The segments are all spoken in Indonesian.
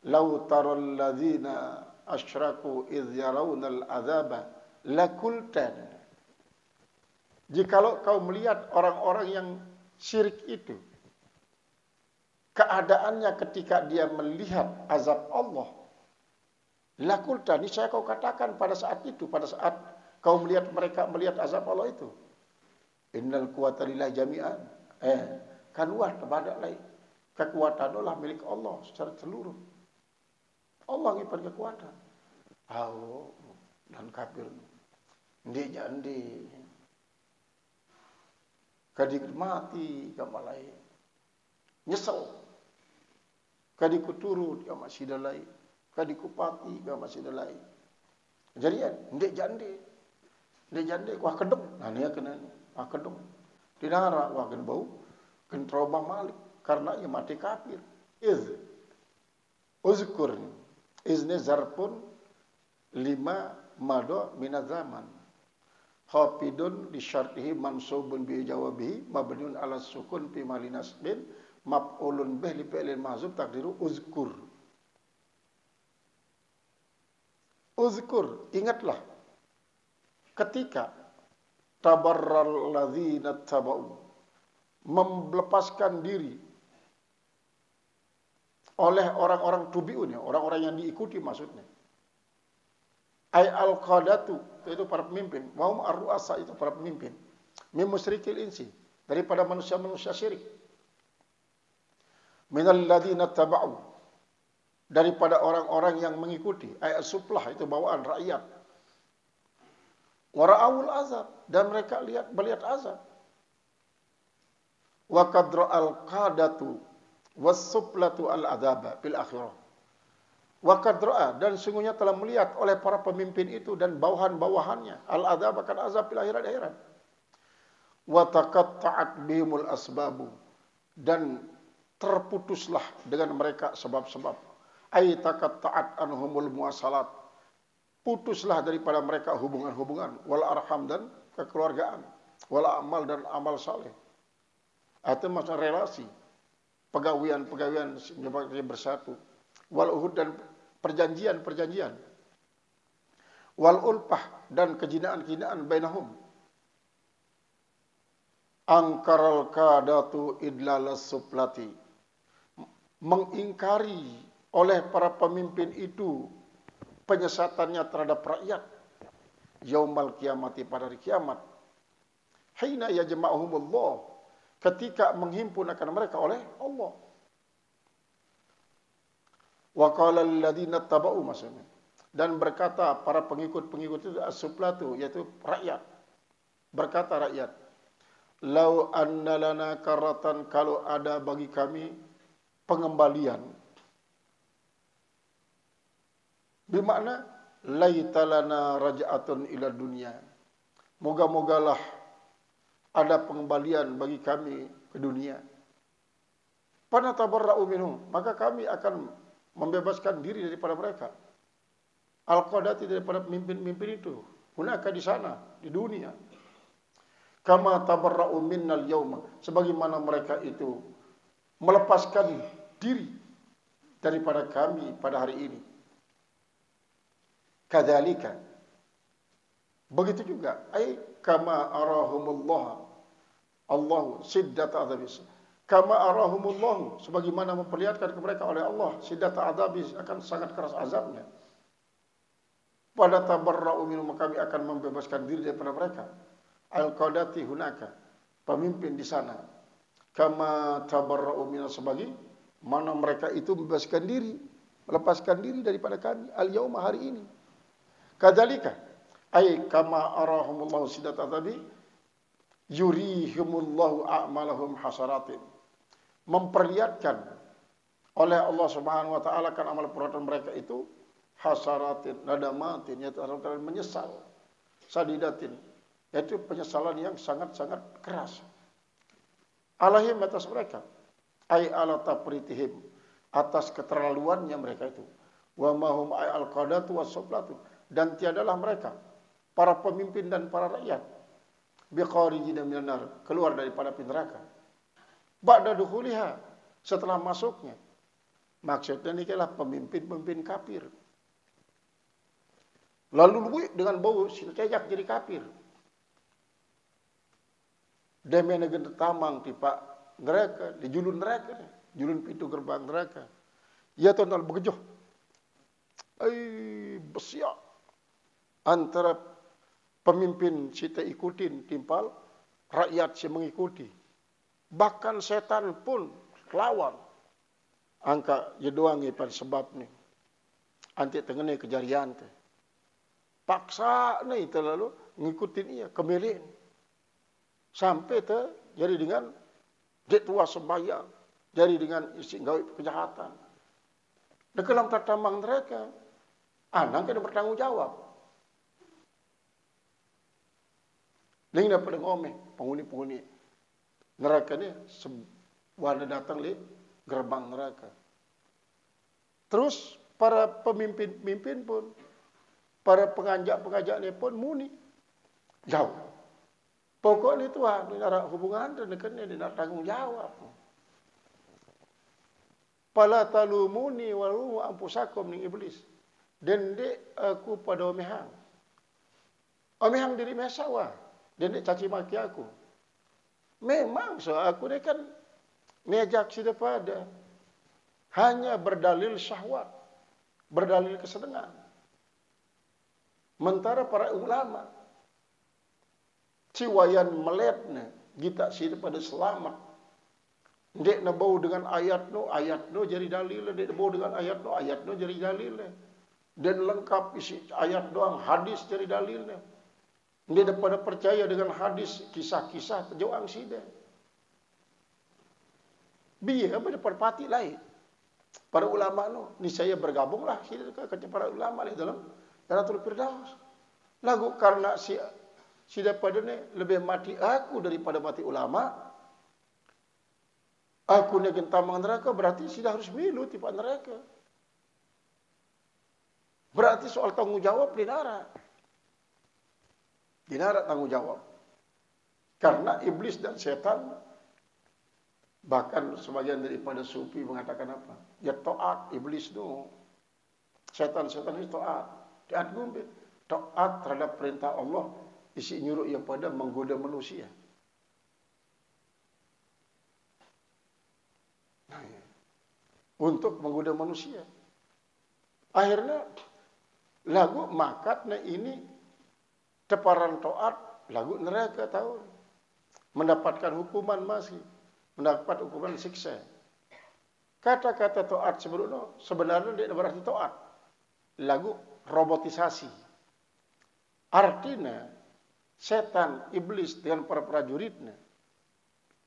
Lau taral ladzina asyraku idz yarawnal adzaba lakultan. Jikalau kau melihat orang-orang yang syirik itu, keadaannya ketika dia melihat azab Allah, lakultan, niscaya kau katakan pada saat itu, pada saat kau melihat mereka melihat azab Allah itu, innal quwwata lillahi jami'an. Kanuah tabadalai. Kekuatan Allah milik Allah secara seluruh. Allah ngipan kekuatan. Dan kafir. Ndi jandi. Kadik mati kamalai. Nyesel. Kadiku turut ka masih dalai. Kadiku pati ka masih dalai. Jadi ndi jandi. Ndi jandi wah kedem. Nah nia kena kedem. Dinara wah kena bau. Kena trauma malik karena ia mati kafir. Uzkur. Izni zarpun 5 mado minazaman. Hafidun di syartihi mansubun bi jawabihi mabniun ala sukun fi mali nasbin maf'ulun bih li fi'lin mahzuf takdiru uzkur. Uzkur, ingatlah ketika tabarral ladzina tabau melepaskan diri oleh orang-orang tubiun, orang-orang yang diikuti maksudnya. Ay al-qadatu, itu para pemimpin. Wa ar-ru'asa, itu para pemimpin. Min musyrikil insi, daripada manusia-manusia syirik. Minal ladzina taba'u, daripada orang-orang yang mengikuti. Ay as-suplah, itu bawaan rakyat. Wa ra'awul azab, dan mereka melihat azab. Wa qadra al-qadatu was-suplatu al-adzaba fil akhirah. Wa qadra, dan sungguhnya telah melihat oleh para pemimpin itu dan bawahan-bawahannya al-adzab akan azab fil akhirat. Wa taqatta'at bihimul asbabu, dan terputuslah dengan mereka sebab-sebab. Ay taqatta'at anhumul muwasalat, putuslah daripada mereka hubungan-hubungan, wal arham, dan kekeluargaan, wal amal, dan amal saleh. Atau maksud relasi, pegawian-pegawian menyebabkan bersatu, wal uhud, dan perjanjian-perjanjian, wal ulpah, dan kejinaan-kejinaan bainahum. Angkaral kadatu idlalas suplati, mengingkari oleh para pemimpin itu penyesatannya terhadap rakyat yaumal kiamati, pada hari kiamat. Hina yajma'uhumullah, ketika menghimpun akan mereka oleh Allah. Wa qala alladziina taba'u, maksudnya, dan berkata para pengikut-pengikut itu as-suplatu, yaitu rakyat. Berkata rakyat, lau anna lana karatan, kalau ada bagi kami pengembalian. Bermakna laita lana raja'atun ila dunya, moga-mogalah ada pengembalian bagi kami ke dunia. Panatabarra'u minhum, maka kami akan membebaskan diri daripada mereka. Al-qadati, daripada pemimpin-pemimpin itu. Hunaka, di sana, di dunia. Kama tabarra'u minnal yawma, sebagaimana mereka itu melepaskan diri daripada kami pada hari ini. Kadzalika, begitu juga, ai kama arahumullah Allah siddat adzabis, kama arahumullah, sebagaimana memperlihatkan kepada mereka oleh Allah siddat adzabis, akan sangat keras azabnya. Pada tabarra'u minhum, kami akan membebaskan diri daripada mereka. Al-qadati hunaka, pemimpin di sana. Kama tabarra'u minhum, sebagaimana mereka itu membebaskan diri, melepaskan diri daripada kami al-yauma, hari ini. Kadzalika, ay kama arahumullahu siddat adzabi yurihimullahu a'malahum hasaratin, memperlihatkan oleh Allah Subhanahu wa taala kan amal perbuatan mereka itu hasaratin, nadamatin, yaitu menyesal, sadidatin, yaitu penyesalan yang sangat-sangat keras. Alahim, atas mereka, ay ala tafritihim, atas keterlaluannya mereka itu. Wa mahum ay al-qadatu was-suplatu, dan tiadalah mereka, para pemimpin dan para rakyat, biqarijina minan nar, keluar daripada api neraka. Ba'da dukhuliha, setelah masuknya. Maksudnya ini adalah pemimpin-pemimpin kafir. Lalu lui dengan bau cecak jadi kafir. Demi negeri tamang tipa neraka, di julun neraka, julun pintu gerbang neraka. Ya tonton begejoh. Besiak antara pemimpin kita ikutin timpal, rakyat si mengikuti. Bahkan setan pun lawan. Angka jedoangi pada sebab ni. Anti tengene kejarian te. Paksa ni terlalu ngikutin ia, kemelin. Sampai te jadi dengan tua sembahyang, jadi dengan isi gawe kejahatan. Dalam tertamang mereka, anak kena bertanggung jawab. Ini dapat ngomeh penghuni-penghuni neraka ni wanda datang li gerbang neraka. Terus para pemimpin-pemimpin pun, para pengajak-pengajak ni pun muni jauh. Pokoknya Tuhan, dia nak hubungan dengan dia nak tanggung jawab. Pala talumuni walumu ampusakum ni iblis. Dendek aku pada omehang. Omehang diri mesawa. Dendek caci maki aku. Memang so aku ni kan ngejak si daripada hanya berdalil syahwat, berdalil kesenangan. Mentara para ulama ciwayan meletna kita si daripada selamat. Dek na bau dengan ayat no jadi dalil. Dek na bau dengan ayat no jadi dalil. Dan lengkap isi ayat doang, hadis jadi dalilnya. Dia daripada percaya dengan hadis, kisah-kisah terjauang sida. Biar apa daripada parti lain. Para ulama no, ni saya bergabunglah sida ke para ulama ni dalam Jannatul Firdaus. Lagu karena si daripada ni lebih mati aku daripada mati ulama. Aku ni gentamang neraka, berarti sudah harus milu tipe neraka. Berarti soal tanggung jawab dinara. Dinara tanggung jawab. Karena iblis dan setan, bahkan sebagian daripada sufi mengatakan apa? Ya taat iblis tu. Setan-setan itu taat. Taat gumpit. Taat terhadap perintah Allah. Isi nyuruh ia pada menggoda manusia. Untuk menggoda manusia. Akhirnya lagu makatnya ini teparan taat lagu neraka tahu. Mendapatkan hukuman masih. Mendapat hukuman siksa. Kata-kata taat sebelumnya sebenarnya tidak berarti taat. Lagu robotisasi. Artinya setan, iblis dengan para prajuritnya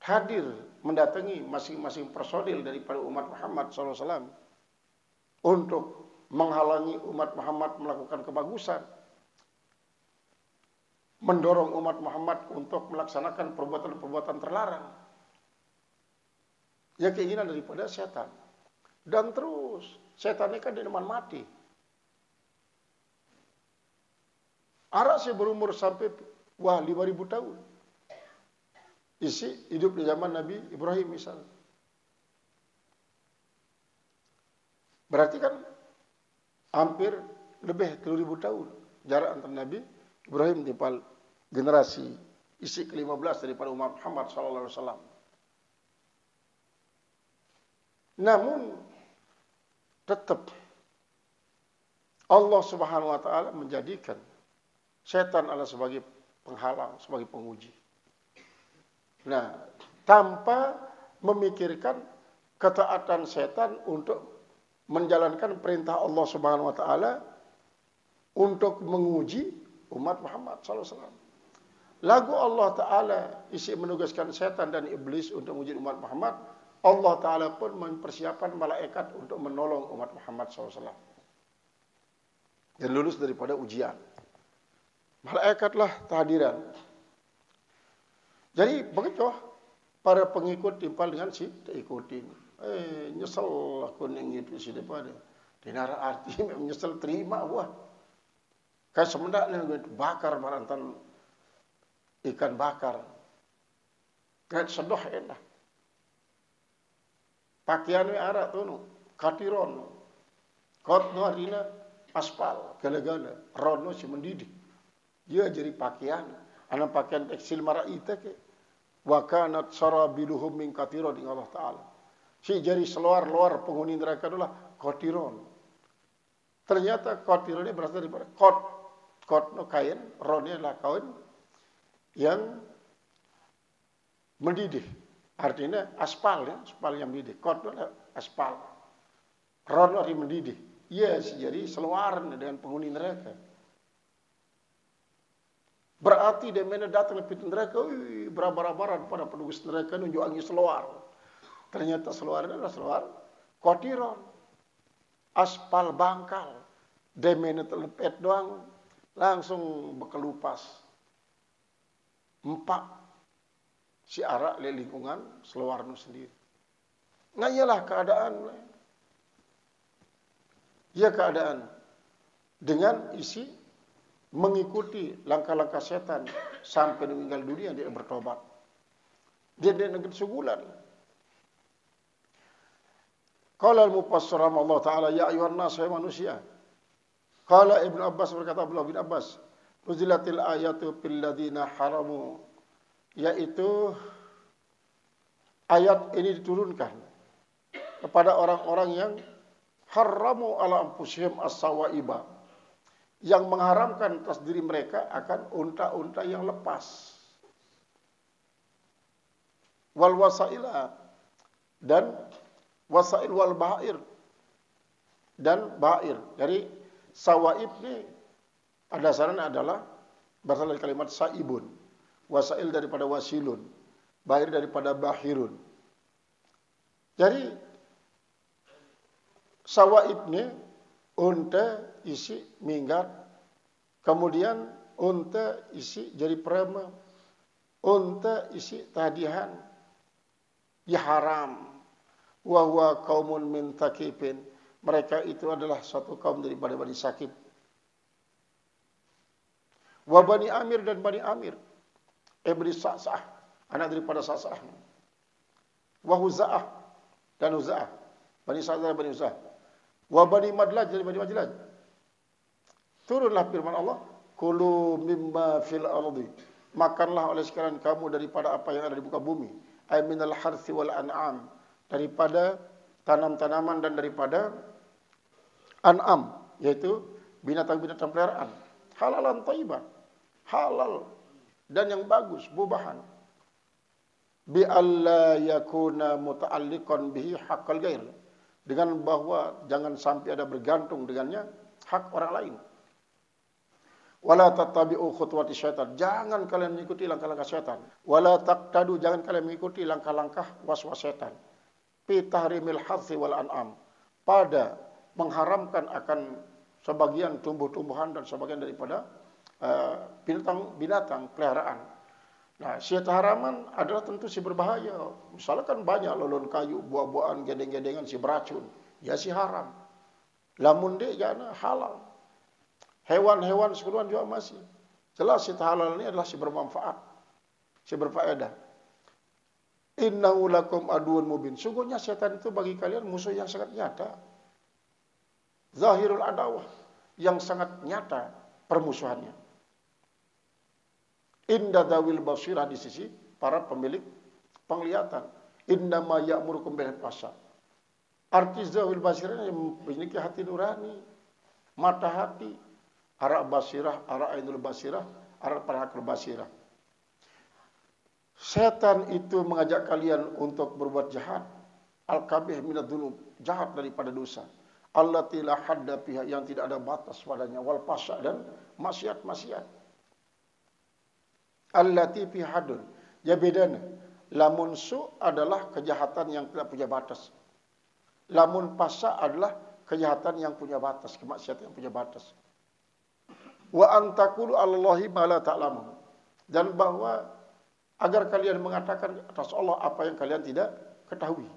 hadir mendatangi masing-masing personil daripada umat Muhammad SAW untuk menghalangi umat Muhammad melakukan kebagusan, mendorong umat Muhammad untuk melaksanakan perbuatan-perbuatan terlarang. Ya keinginan daripada setan. Dan terus setan ini kan dineman mati. Arak saya berumur sampai 5.000 tahun. Isi hidup di zaman Nabi Ibrahim misalnya. Berarti kan hampir lebih 3.000 tahun jarak antara Nabi Ibrahim timpal generasi isi ke-15 daripada umat Muhammad SAW. Namun tetap Allah Subhanahu Wa Taala menjadikan setan adalah sebagai penghalang, sebagai penguji. Nah, tanpa memikirkan ketaatan setan untuk menjalankan perintah Allah Subhanahu Wa Taala untuk menguji umat Muhammad SAW. Lagu Allah Taala isi menugaskan setan dan iblis untuk menguji umat Muhammad. Allah Taala pun mempersiapkan malaikat untuk menolong umat Muhammad SAW dan lulus daripada ujian. Malaikatlah kehadiran. Jadi begitu para pengikut timpal dengan si tak ikutin. Nyesel aku ngikut si daripada. Dinara arti menyesal terima buah. Kayak semendak ni bakar barantan ikan bakar. Kayak sedoh enak. Pakaiannya arak tu, katiron, kot no arina aspal, gala-gala, rono si mendidih. Dia jadi pakaian, anak pakaian tekstil mara ita ke, wakanat sarabiluhum min katiron dengan Allah Taala. Si jadi seluar-luar penghuni neraka adalah kotiron. Ternyata kotiron ini berasal daripada kot no kain, ronnya adalah kain yang mendidih. Artinya aspal ya, aspal yang mendidih. Kot adalah aspal. Ron arti mendidih. Yes, jadi seluar dengan penghuni neraka. Berarti dia mana datang ke pintu neraka, berabara-bara pada penduduk neraka nunjuk angin seluar. Ternyata seluar adalah seluar kotiron. Aspal bangkal. Dia mana terlepet doang, langsung berkelupas. Empat. Si arak le lingkungan seluar nu sendiri. Nah ialah keadaan. Ya keadaan. Dengan isi mengikuti langkah-langkah setan sampai meninggal dunia dia bertobat. Dia negeri sebulan. Qala al-mufassir Allah Ta'ala ya ayuhan nas ya manusia. Qala Ibnu Abbas berkata Abdullah bin Abbas, "Uzilatil ayatu fil ladina haramu." Yaitu ayat ini diturunkan kepada orang-orang yang haramu ala anfusihim as-sawaiba, yang mengharamkan atas diri mereka akan unta-unta yang lepas, wal wasaila, dan wasail wal bair, dan bair. Jadi sawaib ini pada dasarnya adalah berasal dari kalimat saibun, wasail daripada wasilun, bair daripada bahirun. Jadi sawaib ini unta isi minggat, kemudian unta isi jadi prema, unta isi tadihan, ya haram. Wa huwa qaumun min Thaqifin, mereka itu adalah satu kaum daripada Bani Sakif. Wa Bani Amir, dan Bani Amir. Ibni Sa'sa'ah, anak daripada Sa'sa'ah. Wa Huza'ah, dan Huza'ah. Bani Sa'sa'ah dan Bani Huza'ah. Wa Bani Madlaj, dari Bani Madlaj. Turunlah firman Allah, kulu mimma fil ardi, makanlah oleh sekalian kamu daripada apa yang ada di muka bumi, ay minal harthi wal an'am, daripada tanam-tanaman dan daripada an'am, yaitu binatang-binatang peliharaan, halalan thayyiban, halal dan yang bagus, bubahan, bi alla yakuna muta'alliqan bihi haqqal ghair, dengan bahwa jangan sampai ada bergantung dengannya hak orang lain. Wala tattabi'u khutuwati syaitan, jangan kalian mengikuti langkah-langkah syaitan. Wala taqtadu, jangan kalian mengikuti langkah-langkah was-was syaitan. Fi tahrimil hadzi wal an'am, pada mengharamkan akan sebagian tumbuh-tumbuhan dan sebagian daripada binatang peliharaan. Nah, si haraman adalah tentu si berbahaya. Misalkan banyak lolon kayu, buah-buahan, gedeng-gedengan si beracun, ya si haram. Lamun dia jana halal. Hewan-hewan sekeluruhan juga masih. Jelas si halal ini adalah si bermanfaat, si berfaedah. Innahu lakum aduun mubin, sungguhnya setan itu bagi kalian musuh yang sangat nyata. Zahirul adawah, yang sangat nyata permusuhannya. Inda dawil basirah, di sisi para pemilik penglihatan. Innama ya'murukum bil fahsya. Arti zawil basirah yang memiliki hati nurani, mata hati, ara basirah, ara ainul basirah, ara parakul basirah. Setan itu mengajak kalian untuk berbuat jahat, al-kabih minad dzunub, jahat daripada dosa, allati la hadda fiha, yang tidak ada batas padanya, wal fasya, dan maksiat-maksiat. Allati fi hadun, ya bedana. Lamun su adalah kejahatan yang tidak punya batas. Lamun fasya adalah kejahatan yang punya batas, kemaksiatan yang punya batas. Wa antaqulu 'alallahi ma la ta'lamun, dan bahwa agar kalian mengatakan atas Allah apa yang kalian tidak ketahui.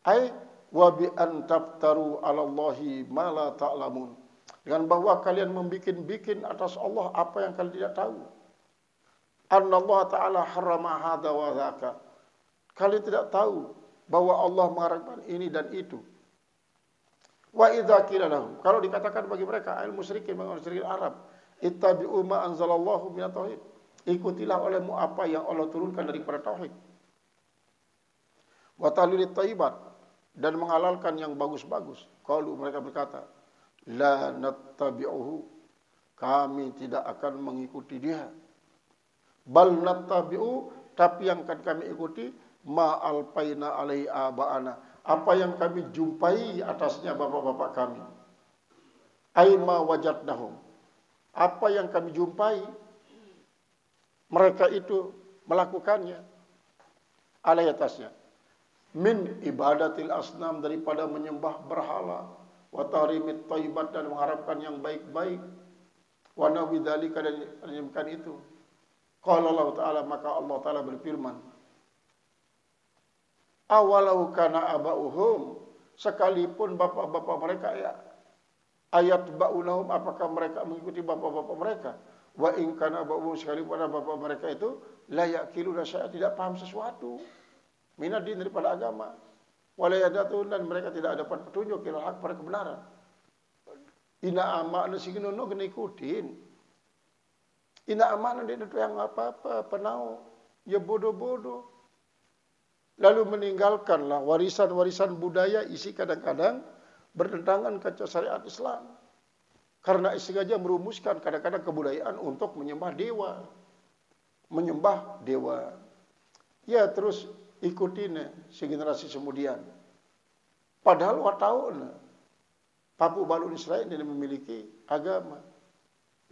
Ai wa bi an taftaru 'alallahi ma la ta'lamun, dengan bahwa kalian membikin-bikin atas Allah apa yang kalian tidak tahu. anna Allah Ta'ala harrama hadha wa dhaka. Kalian tidak tahu bahwa Allah mengharamkan ini dan itu. Wa idza qila lahum, kalau dikatakan bagi mereka al-musyrikin, musyrikin Arab, ittabi'u ma anzalallahu minat tauhid, ikutilah olehmu apa yang Allah turunkan daripada tauhid. Wa tahlilit thayyibat, dan menghalalkan yang bagus-bagus. Qalu, mereka berkata, la nattabi'uhu, kami tidak akan mengikuti dia. Bal nattabi'u, tapi yang akan kami ikuti ma alpaina alaihi aba'ana, apa yang kami jumpai atasnya bapak-bapak kami. Aima wajadnahum, apa yang kami jumpai mereka itu melakukannya alaihi atasnya. Min ibadatil asnam, daripada menyembah berhala, wa tahrimit thayyibat, dan mengharapkan yang baik-baik, wa nahwi dzalika, dan menyembahkan itu. Qala Allah Ta'ala, maka Allah Ta'ala berfirman, awalau kana aba'uhum, sekalipun bapak-bapak mereka ya, ayat ba'unahum, apakah mereka mengikuti bapak-bapak mereka? Wa in kana aba'uhum, sekalipun bapak mereka itu la ya'qiluna syai'an, tidak paham sesuatu minadin, daripada agama, wala yadatun, dan mereka tidak dapat petunjuk ila hak, pada kebenaran. Ina amakna siginono kena ikutin. Ina amakna dia itu yang apa-apa penau, ya bodoh-bodoh. Lalu meninggalkanlah warisan-warisan budaya isi kadang-kadang bertentangan dengan syariat Islam. Karena sengaja merumuskan kadang-kadang kebudayaan untuk menyembah dewa. Menyembah dewa. Ya terus ikutin segenerasi kemudian. Padahal wataun Papu Balun Israel dia memiliki agama.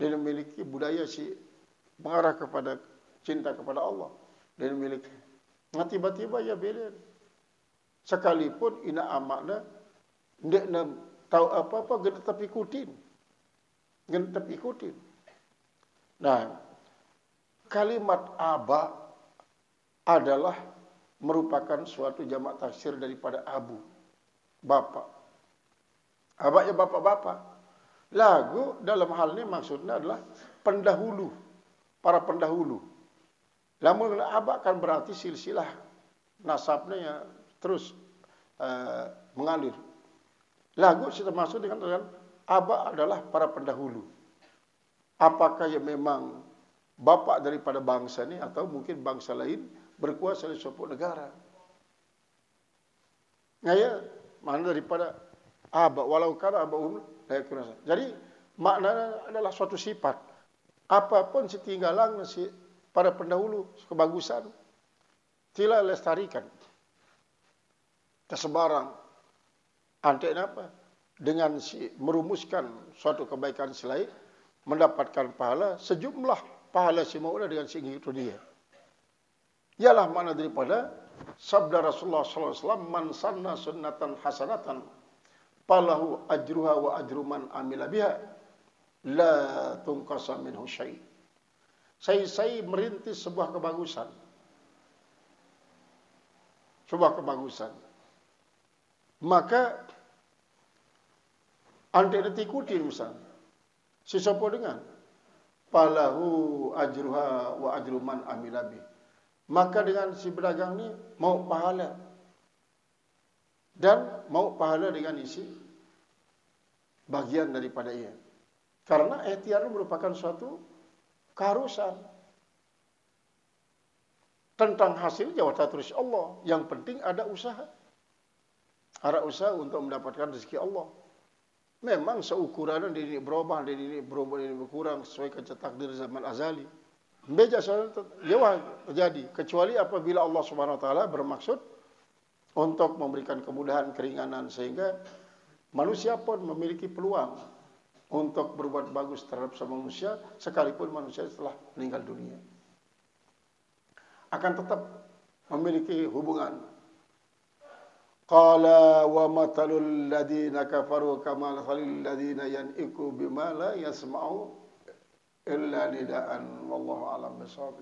Dia memiliki budaya mengarah kepada cinta kepada Allah. Dia memiliki. Nah tiba-tiba ya beda. Sekalipun ina amakna ndak tahu apa-apa, gak tetap ikutin. Gak tetap ikutin. Nah, kalimat aba adalah merupakan suatu jamak taksir daripada abu, bapak. Aba ya bapak-bapak. Lagu dalam hal ini maksudnya adalah pendahulu, para pendahulu. Namun aba kan berarti silsilah nasabnya ya terus mengalir. Lagu kita maksud dengan aba adalah para pendahulu. Apakah yang memang bapak daripada bangsa ini atau mungkin bangsa lain berkuasa di suatu negara? Nah ya, mana daripada aba, walau kana abahum la yakununa. Jadi maknanya adalah suatu sifat. Apapun setinggalan para pendahulu kebagusan, tila lestarikan. Tersebarang. Antek apa? Dengan merumuskan suatu kebaikan selain mendapatkan pahala, sejumlah pahala semula dengan itu dia. Ialah makna daripada sabda Rasulullah SAW, man sanna sunnatan hasanatan falahu ajruha wa ajru man amila biha la tunqasa minhu syai'. Saya merintis sebuah kebagusan. Sebuah kebagusan. Maka anda ikuti misalnya. Siapa dengan falahu ajruha wa ajru man amila biha. Maka dengan si pedagang ni mau pahala. Dan mau pahala dengan isi bagian daripada ia. Karena ikhtiar merupakan suatu keharusan. Tentang hasil jawatan terus Allah. Yang penting ada usaha. Ada usaha untuk mendapatkan rezeki Allah. Memang seukuran ini berubah, ini berkurang sesuai dengan takdir zaman azali. Beja soal jauh terjadi. Kecuali apabila Allah Subhanahu Wa Taala bermaksud untuk memberikan kemudahan, keringanan, sehingga manusia pun memiliki peluang untuk berbuat bagus terhadap sama manusia, sekalipun manusia setelah meninggal dunia. Akan tetap memiliki hubungan. Qala wa matalul ladina kafaru kama mathalil ladina yan'iku bima la yasma'u illa nidaan wallahu a'lam bishawab.